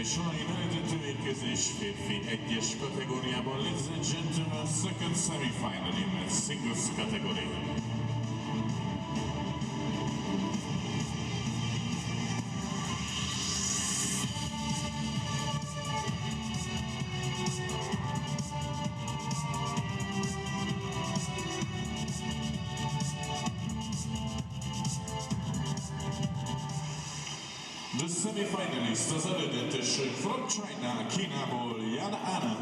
És mai eredető érkezés férfi egyes kategóriában, ladies and gentlemen, second semi-final in the singles category. The semi-finalist az elődöntősök from China, Kínából, Yan Anna.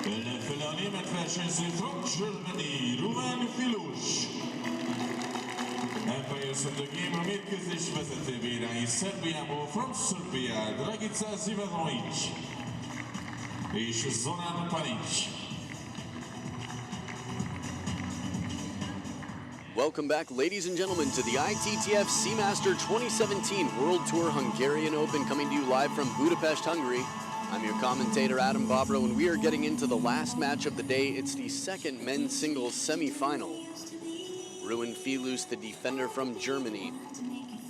Ellenfele a német versenyző from Germany, Ruwen FILUS. Empires of the Game a mérkőzés vezetőbírái Szerbiából, from Serbia, Dragica Zivanovic és Zoran Panic. Welcome back, ladies and gentlemen, to the ITTF Seamaster 2017 World Tour Hungarian Open, coming to you live from Budapest, Hungary. I'm your commentator, Adam Bobrow, and we are getting into the last match of the day. It's the second men's singles semi-final. Ruwen FILUS, the defender from Germany,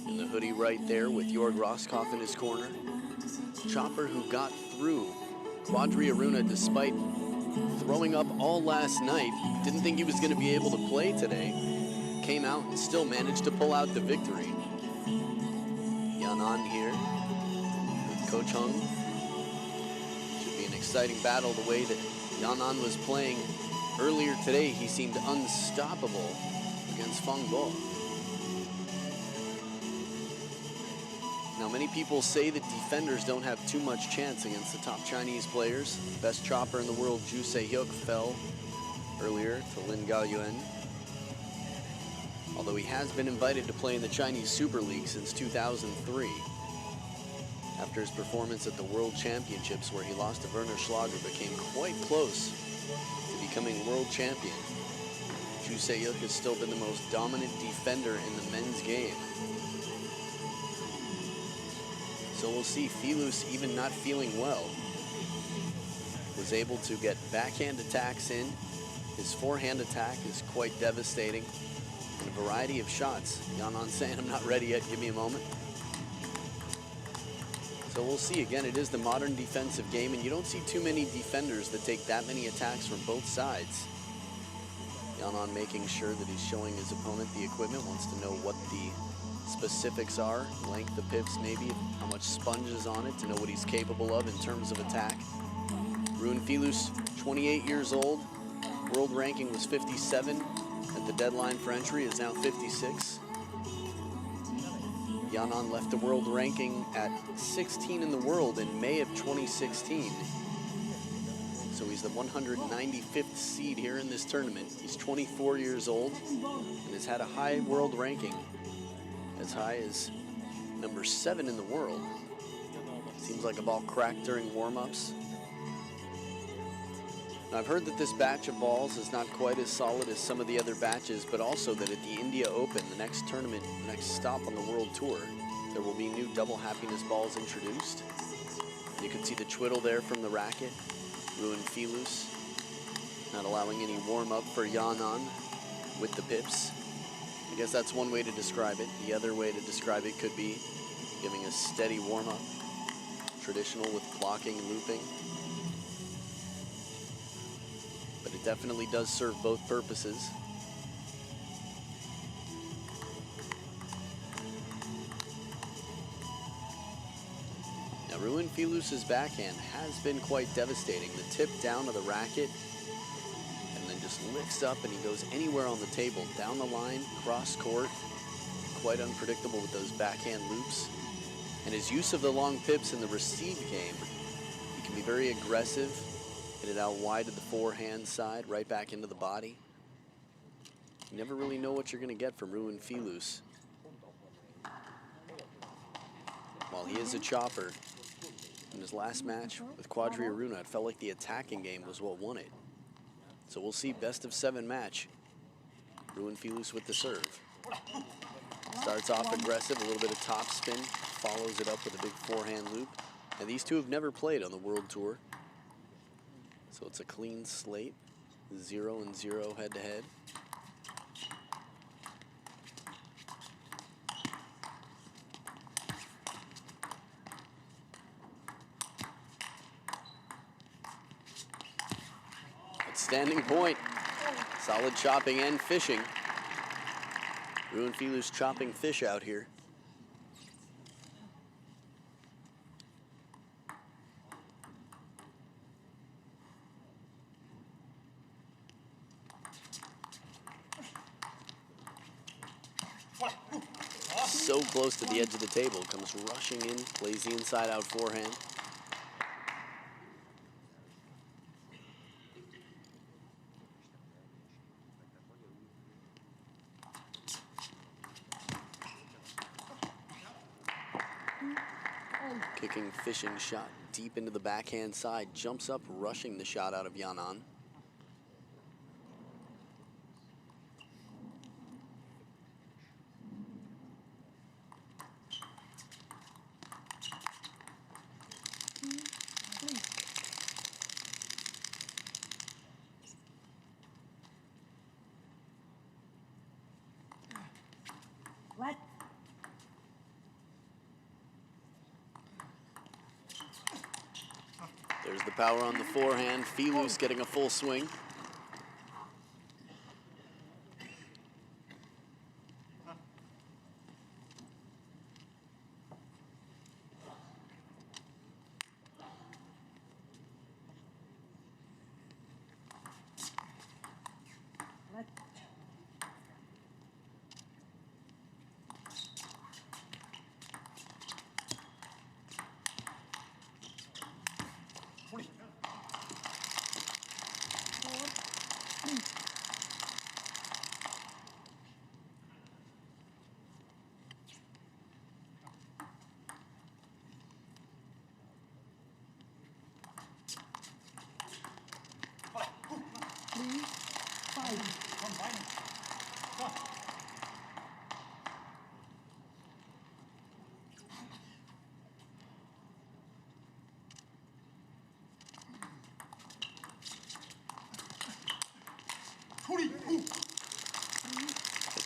in the hoodie right there with Jorg Roskopf in his corner. Chopper, who got through Quadri Aruna despite throwing up all last night, didn't think he was going to be able to play today. Came out and still managed to pull out the victory. Yanan here with Coach Hung. Should be an exciting battle. The way that Yanan was playing earlier today, he seemed unstoppable against Feng Bo. Now, many people say that defenders don't have too much chance against the top Chinese players. Best chopper in the world, Ju Se-hyuk, fell earlier to Lin Gaoyuan. Although he has been invited to play in the Chinese Super League since 2003. After his performance at the World Championships, where he lost to Werner Schlager, but came quite close to becoming world champion. Ju Se-hyuk has still been the most dominant defender in the men's game. So we'll see. FILUS, even not feeling well, was able to get backhand attacks in. His forehand attack is quite devastating. A variety of shots. Yanan saying, I'm not ready yet, give me a moment. So we'll see. Again, it is the modern defensive game, and you don't see too many defenders that take that many attacks from both sides. Yanan making sure that he's showing his opponent the equipment, wants to know what the specifics are, length of pips maybe, how much sponge is on it, to know what he's capable of in terms of attack. Ruwen FILUS, 28 years old. World ranking was 57. At the deadline for entry is now 56. Yanan left the world ranking at 16 in the world in May of 2016. So he's the 195th seed here in this tournament. He's 24 years old and has had a high world ranking, as high as number 7 in the world. Seems like a ball cracked during warm-ups. I've heard that this batch of balls is not quite as solid as some of the other batches, but also that at the India Open, the next tournament, the next stop on the World Tour, there will be new double happiness balls introduced. You can see the twiddle there from the racket. Ruwen FILUS not allowing any warm-up for Yanan with the pips. I guess that's one way to describe it. The other way to describe it could be giving a steady warm-up, traditional with blocking and looping. But it definitely does serve both purposes. Now, Ruwen FILUS's backhand has been quite devastating. The tip down of the racket, and then just lifts up and he goes anywhere on the table, down the line, cross court. Quite unpredictable with those backhand loops. And his use of the long pips in the receive game, he can be very aggressive. Hit it out wide to the forehand side, right back into the body. You never really know what you're going to get from Ruwen FILUS. While he is a chopper, in his last match with Quadri Aruna, it felt like the attacking game was what won it. So we'll see, best of 7 match. Ruwen FILUS with the serve. Starts off aggressive, a little bit of top spin, follows it up with a big forehand loop. And these two have never played on the World Tour. So it's a clean slate, 0-0 head-to-head. Outstanding point. Solid chopping and fishing. Ruwen FILUS chopping fish out here. So close to the edge of the table, comes rushing in, plays the inside-out forehand. Kicking, fishing shot deep into the backhand side, jumps up, rushing the shot out of Yanan. What? There's the power on the forehand. FILUS getting a full swing. What?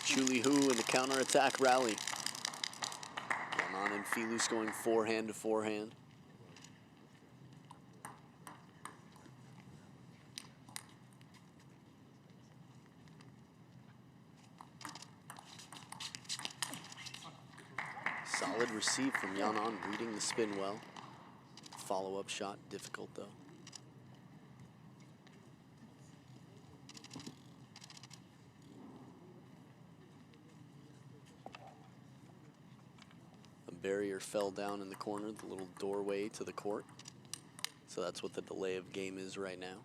Chuli Hu in the counter-attack rally. Yanan and FILUS going forehand to forehand. Solid receive from Yanan, reading the spin well. Follow-up shot, difficult though. The barrier fell down in the corner, the little doorway to the court. So that's what the delay of game is right now.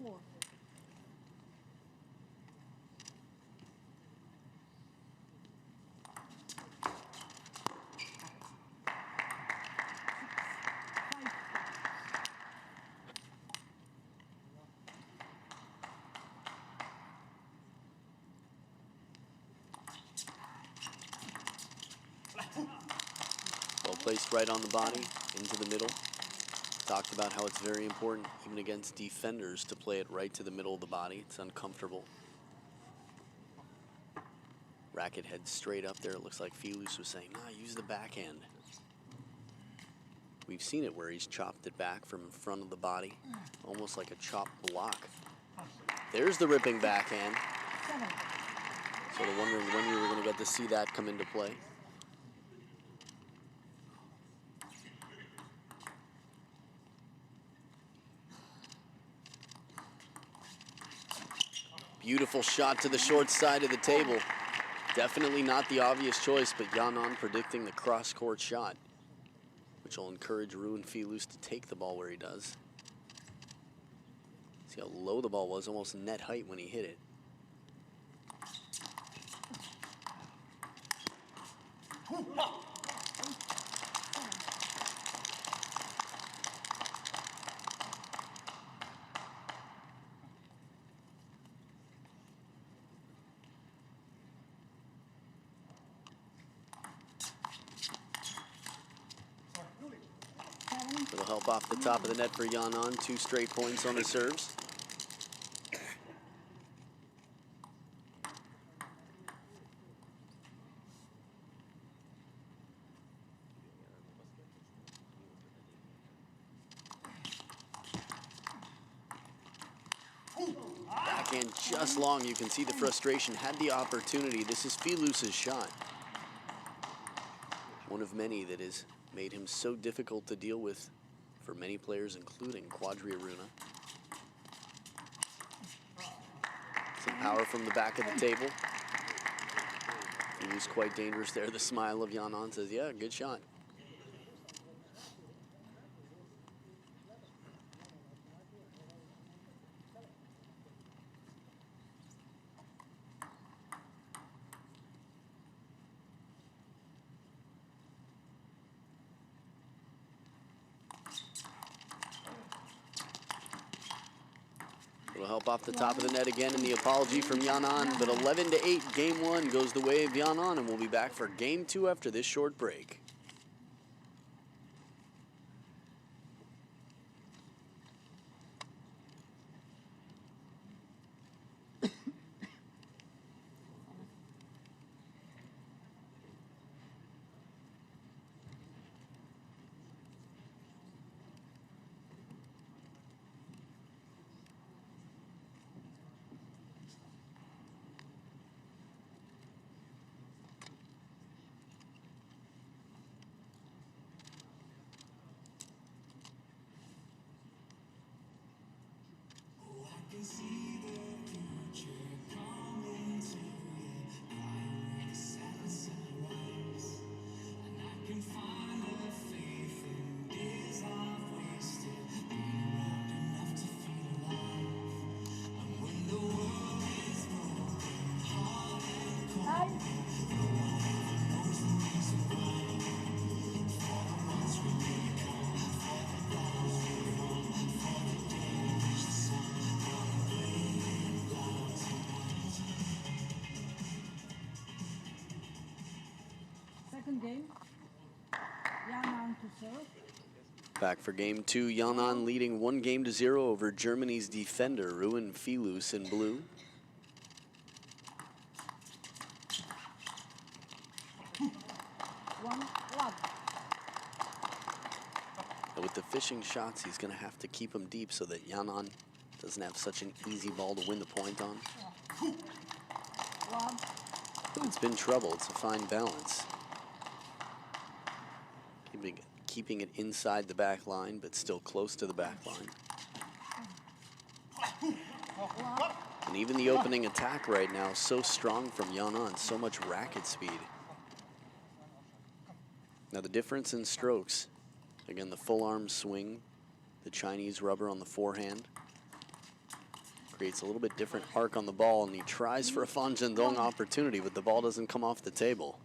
6-4. Well placed right on the body, into the middle. Talked about how it's very important, even against defenders, to play it right to the middle of the body. It's uncomfortable. Racket head straight up there. It looks like FILUS was saying, nah, use the backhand. We've seen it where he's chopped it back from in front of the body, almost like a chop block. There's the ripping backhand. 7. Sort of wondering when we were going to get to see that come into play. Beautiful shot to the short side of the table. Definitely not the obvious choice, but Yanan predicting the cross-court shot, which will encourage Ruwen FILUS to take the ball where he does. See how low the ball was, almost net height when he hit it. Little help off the top of the net for Yanan. 2 straight points on the serves. backhand just long. You can see the frustration, had the opportunity. This is FILUS's shot. One of many that has made him so difficult to deal with for many players, including Quadriaruna. Some power from the back of the table. He was quite dangerous there. The smile of Yanan says, yeah, good shot. It'll help off the top of the net again, and the apology from Yanan, but 11-8, game one goes the way of Yanan, and we'll be back for game two after this short break. Second game. Yanan to serve. Back for game two, Yanan leading 1-0 over Germany's defender, Ruwen FILUS in blue. One love. And with the fishing shots, he's going to have to keep them deep so that Yanan doesn't have such an easy ball to win the point on. Love. It's been trouble. It's a fine balance. Keeping it inside the back line, but still close to the back line. And even the opening attack right now, so strong from Yanan, so much racket speed. Now the difference in strokes, again, the full arm swing, the Chinese rubber on the forehand, creates a little bit different arc on the ball, and he tries for a Fan Zhendong opportunity, but the ball doesn't come off the table.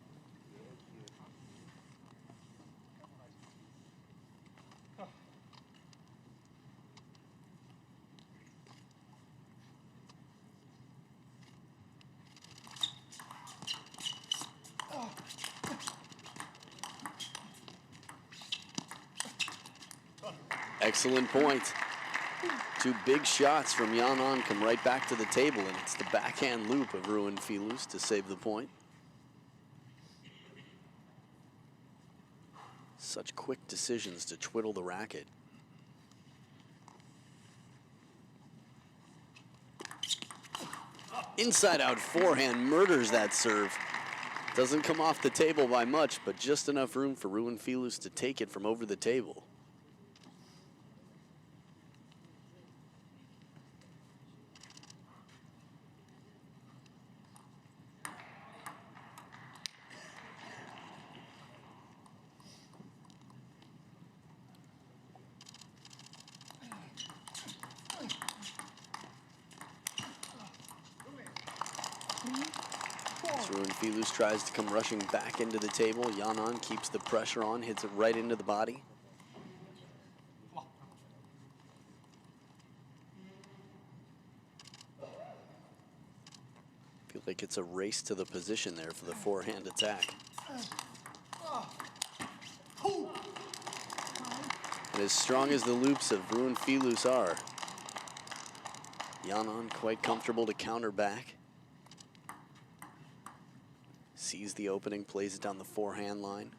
Excellent point. Two big shots from Yanan come right back to the table, and it's the backhand loop of Ruwen FILUS to save the point. Such quick decisions to twiddle the racket. Inside out forehand murders that serve. Doesn't come off the table by much, but just enough room for Ruwen FILUS to take it from over the table. As Ruwen FILUS tries to come rushing back into the table, Yanan keeps the pressure on, hits it right into the body. Feel like it's a race to the position there for the forehand attack. And as strong as the loops of Ruwen FILUS are, Yanan quite comfortable to counter back. Sees the opening, plays it down the forehand line.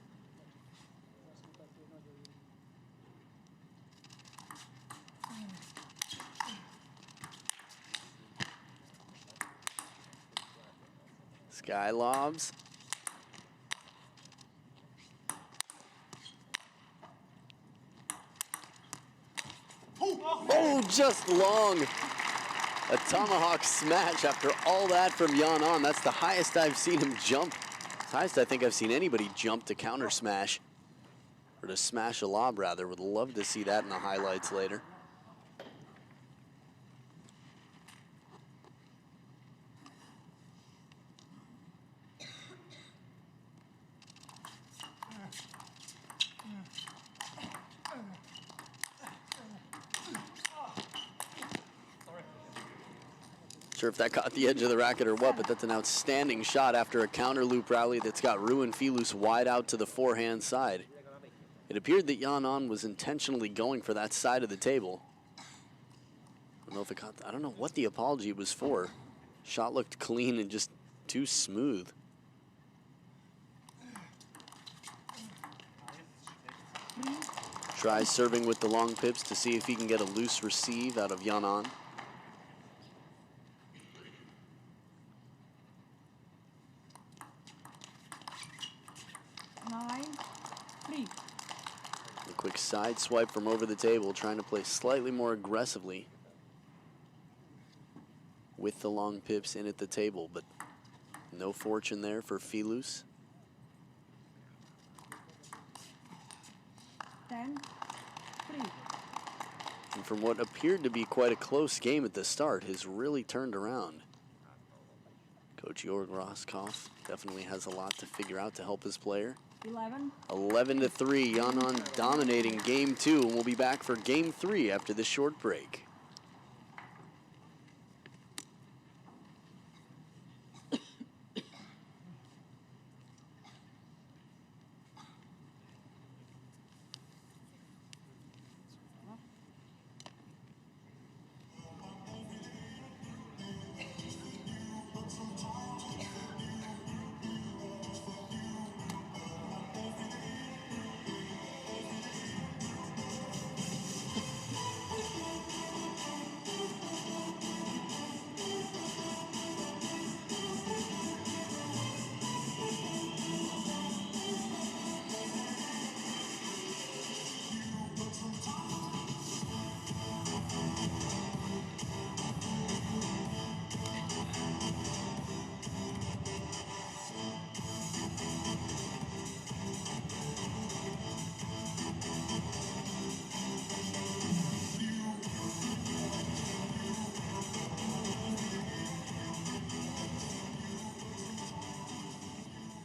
Sky lobs. Oh, just long. A tomahawk smash after all that from Yan-On. That's the highest I've seen him jump. It's the highest I think I've seen anybody jump to counter smash. Or to smash a lob, rather. Would love to see that in the highlights later. Sure if that caught the edge of the racket or what, but that's an outstanding shot after a counter loop rally that's got Ruwen FILUS wide out to the forehand side. It appeared that Yan-On was intentionally going for that side of the table. I don't know if it caught, I don't know what the apology was for. Shot looked clean and just too smooth. Tries serving with the long pips to see if he can get a loose receive out of Yan-On. A quick side swipe from over the table, trying to play slightly more aggressively with the long pips in at the table, but no fortune there for FILUS. 10-3. And from what appeared to be quite a close game at the start, has really turned around. Coach Jorg Roskopf definitely has a lot to figure out to help his player. 11-3, Yan-On dominating game 2, and we'll be back for game 3 after this short break.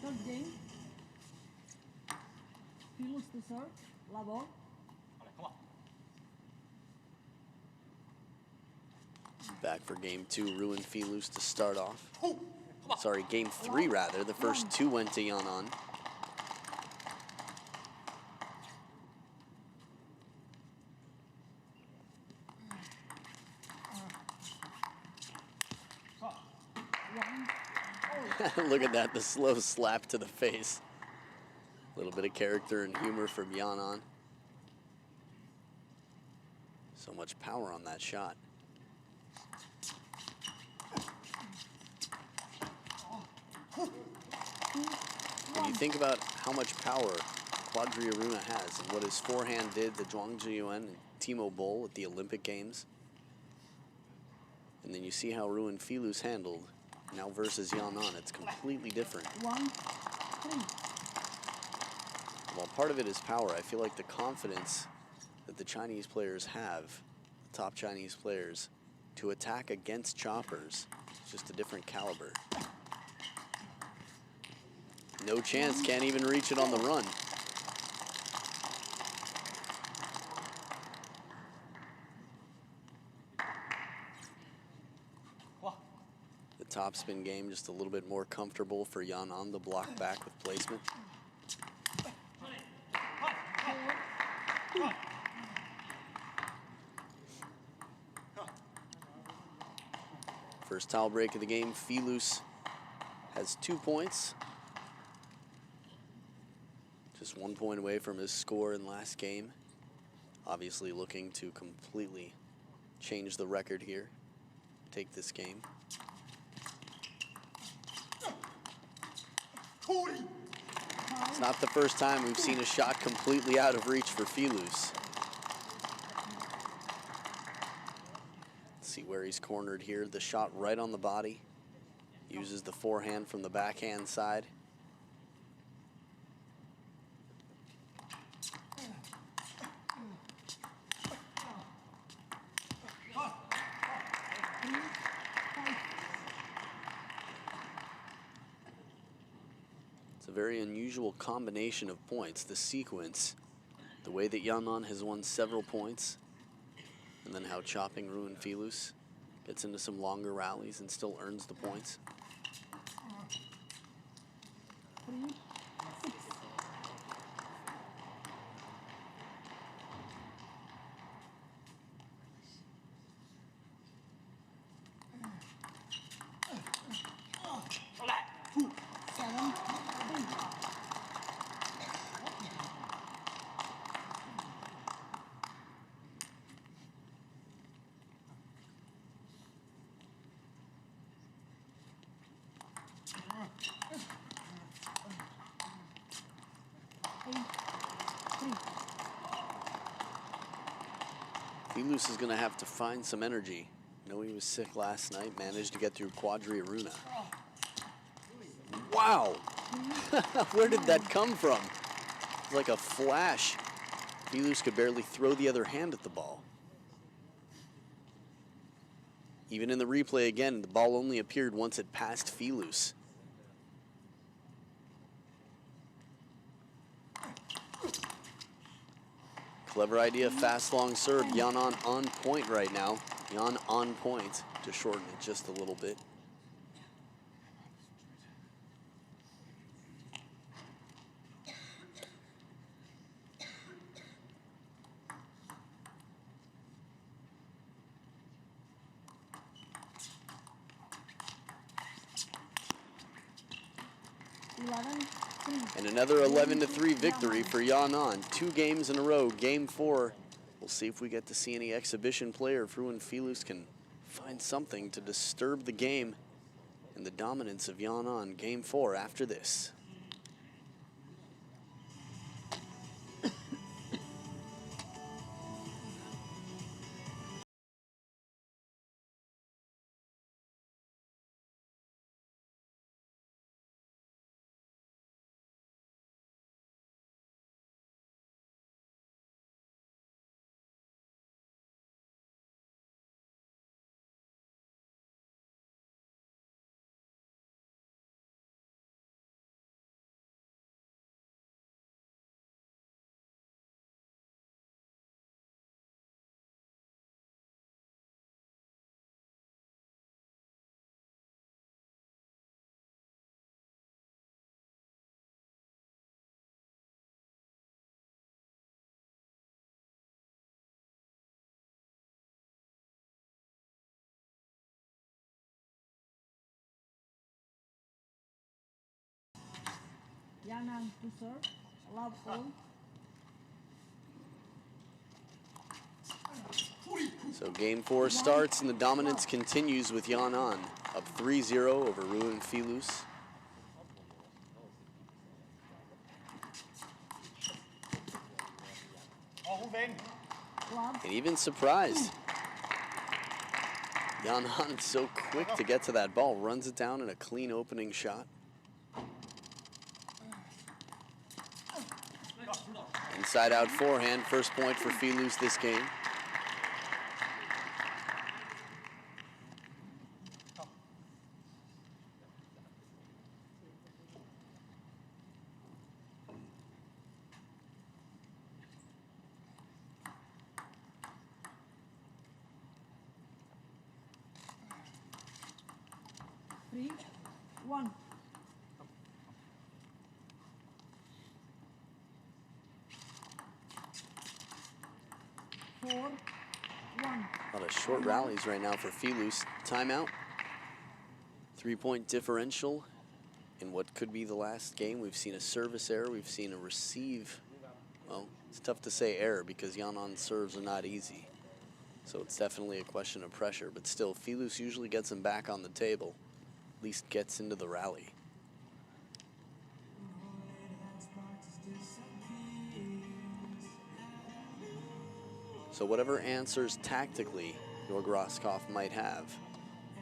Third game. FILUS to serve. La ball. Back for game 2, Ruwen FILUS to start off. Sorry, game 3 rather. The first 2 went to Yan-On. Look at that, the slow slap to the face. A little bit of character and humor from Yan-On. So much power on that shot. When you think about how much power Quadri Aruna has and what his forehand did to Zhuang Zhiyuan and Timo Boll at the Olympic Games, and then you see how Ruwen FILUS handled now versus Yan-On, it's completely different. 1-3. While part of it is power, I feel like the confidence that the Chinese players have, the top Chinese players, to attack against choppers, is just a different caliber. No chance, can't even reach it on the run. The topspin game just a little bit more comfortable for Yan-On, the block back with placement. First towel break of the game, FILUS has 2 points. Just 1 point away from his score in last game. Obviously looking to completely change the record here. Take this game. not the first time we've seen a shot completely out of reach for FILUS. See where he's cornered here. The shot right on the body. Uses the forehand from the backhand side. It's a very unusual combination of points, the sequence. The way that Yanan has won several points, and then how chopping Ruwen FILUS gets into some longer rallies and still earns the points. 3, 6. Seven, 3. FILUS is going to have to find some energy. I know he was sick last night, managed to get through Quadri Aruna. Wow! Where did that come from? It's like a flash. FILUS could barely throw the other hand at the ball. Even in the replay again, the ball only appeared once it passed FILUS. Clever idea, fast long serve. Yanan on point right now. Jan on point to shorten it just a little bit. And another 11-3 victory for Yanan. 2 games in a row. Game 4. We'll see if we get to see any exhibition player if Ruwen FILUS can find something to disturb the game and the dominance of Yanan. Game 4 after this. Yanan to serve. Love all. So game 4 starts and the dominance continues with Yanan up 3-0 over Ruwen FILUS. And even surprised. Yanan is so quick to get to that ball, runs it down in a clean opening shot. Inside out forehand, first point for FILUS this game. Three, 1. Four, 1. A lot of short rallies right now for FILUS. Timeout. 3-point differential in what could be the last game. We've seen a service error. We've seen a receive. Well, it's tough to say error because Yanan's serves are not easy. So it's definitely a question of pressure. But still, FILUS usually gets him back on the table. At least gets into the rally. So whatever answers tactically your Groskopf might have,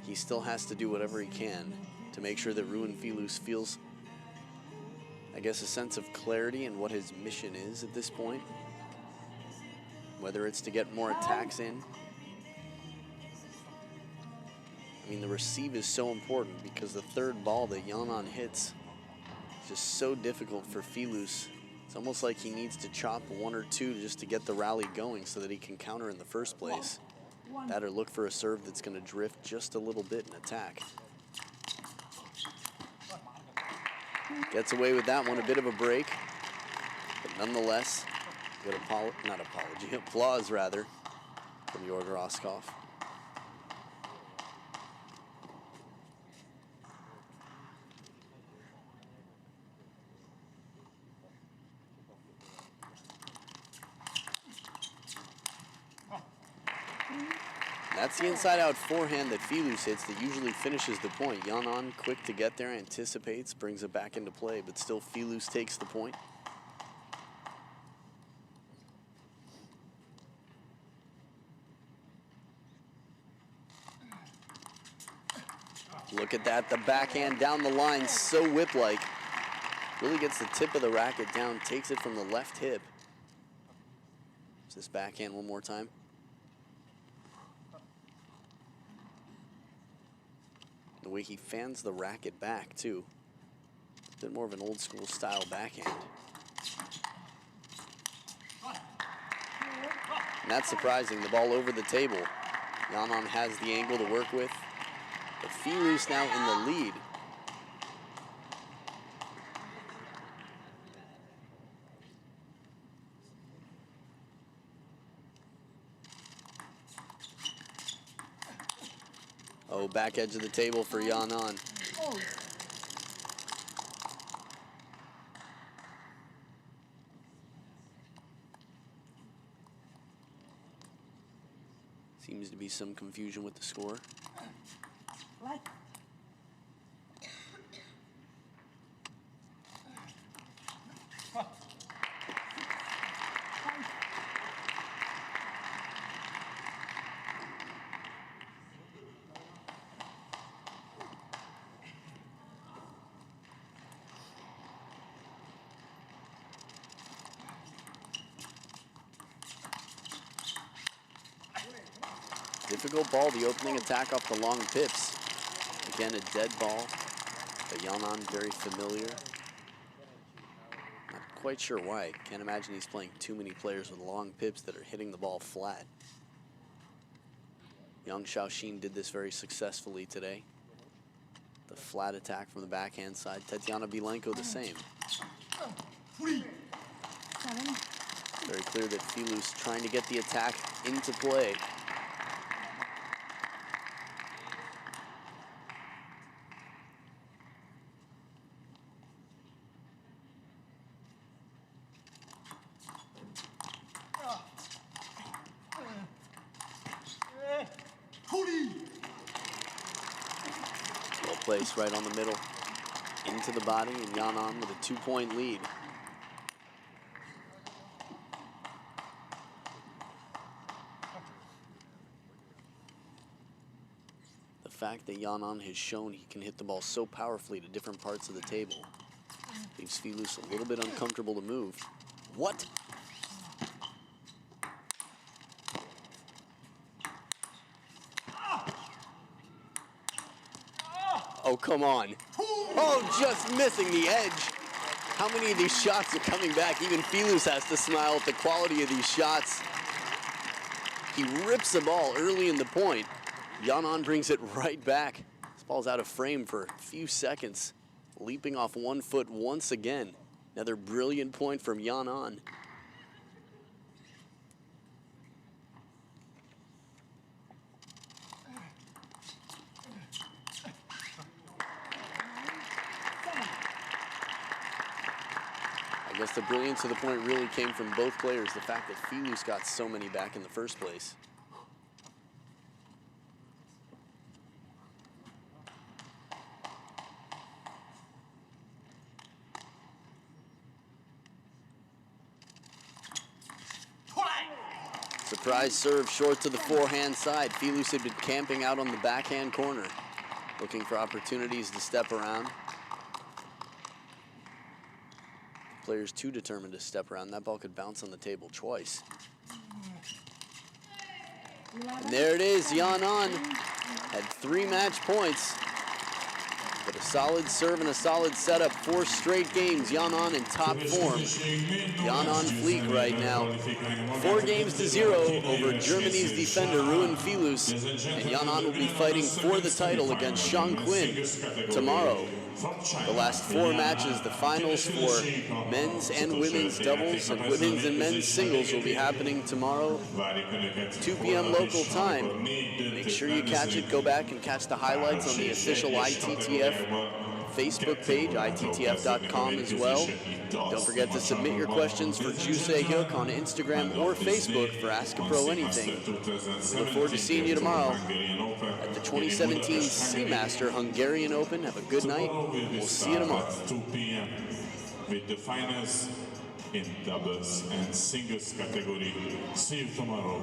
he still has to do whatever he can to make sure that Ruwen FILUS feels, I guess, a sense of clarity in what his mission is at this point. Whether it's to get more attacks in. I mean, the receive is so important because the third ball that Yanan hits is just so difficult for FILUS. It's almost like he needs to chop one or two just to get the rally going so that he can counter in the first place. That or look for a serve that's going to drift just a little bit and attack. Gets away with that one, a bit of a break. But nonetheless, good applause rather, from Your Groskopf. That's the inside-out forehand that FILUS hits that usually finishes the point. Yanan, quick to get there, anticipates, brings it back into play, but still FILUS takes the point. Look at that, the backhand down the line, so whip-like. Really gets the tip of the racket down, takes it from the left hip. Is this backhand one more time? The way he fans the racket back, too. A bit more of an old-school style backhand. And that's surprising, the ball over the table. Yanan has the angle to work with. But FILUS now in the lead. Oh, back edge of the table for Yanan. Seems to be some confusion with the score. Difficult ball, the opening attack off the long pips. Again, a dead ball, but Yanan very familiar. Not quite sure why. Can't imagine he's playing too many players with long pips that are hitting the ball flat. Yang Shaoxin did this very successfully today. The flat attack from the backhand side. Tatiana Bilenko the same. Very clear that FILUS trying to get the attack into play. Well placed right on the middle. Into the body, and Yanan with a 2-point lead. The fact that Yanan has shown he can hit the ball so powerfully to different parts of the table leaves FILUS a little bit uncomfortable to move. What? Oh, come on. Oh, just missing the edge. How many of these shots are coming back? Even FILUS has to smile at the quality of these shots. He rips the ball early in the point. Yanan brings it right back. This ball's out of frame for a few seconds. Leaping off one foot once again. Another brilliant point from Yanan. I guess the brilliance of the point really came from both players. The fact that FILUS got so many back in the first place. Surprise serve short to the forehand side. FILUS had been camping out on the backhand corner, looking for opportunities to step around. Players too determined to step around. That ball could bounce on the table twice. And there it is, Yanan had 3 match points. But a solid serve and a solid setup. 4 straight games, Yanan in top form. Yanan fleek right now. 4 games to 0 over Germany's defender, Ruwen FILUS. And Yanan will be fighting for the title against Shang Quinn tomorrow. The last 4 matches, the finals for men's and women's doubles and women's and men's singles will be happening tomorrow, 2 p.m. local time. Make sure you catch it. Go back and catch the highlights on the official ITTF Facebook page, ITTF.com as well. Don't forget to submit your questions for Jusei Hyuk on Instagram or Facebook for Ask a Pro Anything. Look forward to seeing you tomorrow at the 2017 Seamaster Hungarian Open. Have a good night. We'll see you tomorrow. 2 p.m. with the finals in doubles and singles category. See you tomorrow.